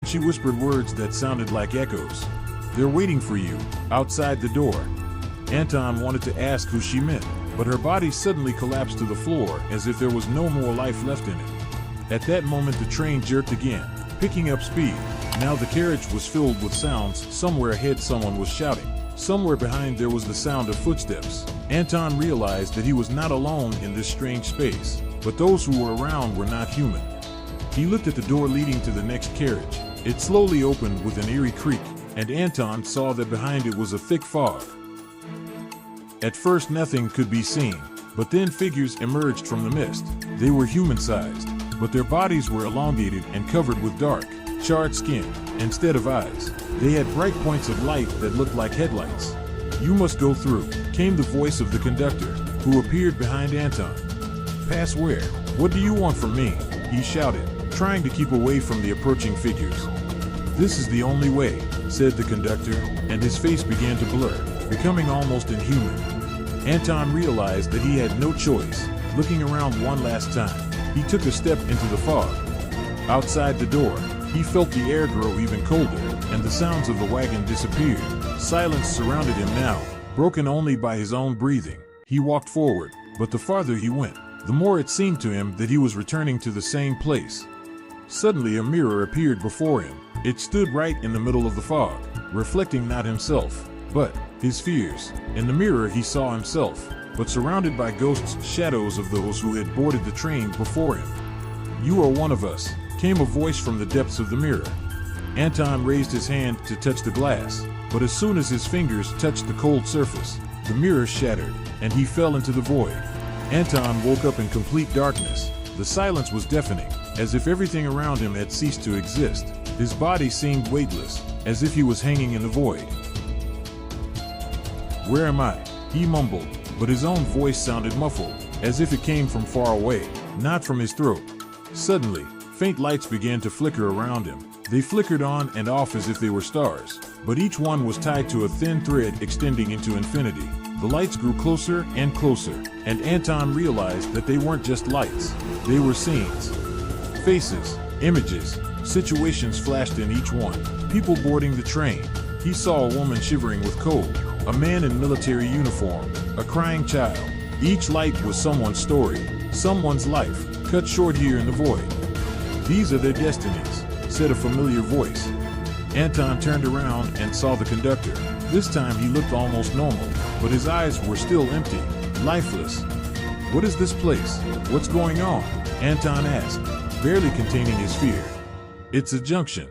She whispered words that sounded like echoes. "They're waiting for you, outside the door." Anton wanted to ask who she meant, but her body suddenly collapsed to the floor as if there was no more life left in it. At that moment the train jerked again, picking up speed. Now the carriage was filled with sounds. Somewhere ahead someone was shouting. Somewhere behind there was the sound of footsteps. Anton realized that he was not alone in this strange space, but those who were around were not human. He looked at the door leading to the next carriage. It slowly opened with an eerie creak, and Anton saw that behind it was a thick fog. At first nothing could be seen, but then figures emerged from the mist. They were human-sized, but their bodies were elongated and covered with dark, charred skin. Instead of eyes, they had bright points of light that looked like headlights. "You must go through," came the voice of the conductor, who appeared behind Anton. "Pass where? What do you want from me?" he shouted, trying to keep away from the approaching figures. "This is the only way," said the conductor, and his face began to blur, becoming almost inhuman. Anton realized that he had no choice. Looking around one last time, he took a step into the fog. Outside the door, he felt the air grow even colder, and the sounds of the wagon disappeared. Silence surrounded him now, broken only by his own breathing. He walked forward, but the farther he went, the more it seemed to him that he was returning to the same place. Suddenly a mirror appeared before him. It stood right in the middle of the fog, reflecting not himself, but his fears. In the mirror he saw himself, but surrounded by ghosts, shadows of those who had boarded the train before him. "You are one of us," came a voice from the depths of the mirror. Anton raised his hand to touch the glass, but as soon as his fingers touched the cold surface, the mirror shattered, and he fell into the void. Anton woke up in complete darkness. The silence was deafening, as if everything around him had ceased to exist. His body seemed weightless, as if he was hanging in the void. "Where am I?" he mumbled, but his own voice sounded muffled, as if it came from far away, not from his throat. Suddenly, faint lights began to flicker around him. They flickered on and off as if they were stars, but each one was tied to a thin thread extending into infinity. The lights grew closer and closer, and Anton realized that they weren't just lights. They were scenes. Faces, images, situations flashed in each one. People boarding the train. He saw a woman shivering with cold, a man in military uniform, a crying child. Each light was someone's story, someone's life, cut short here in the void. "These are their destinies," said a familiar voice. Anton turned around and saw the conductor. This time he looked almost normal, but his eyes were still empty, lifeless. "What is this place? What's going on?" Anton asked, barely containing his fear. "It's a junction,"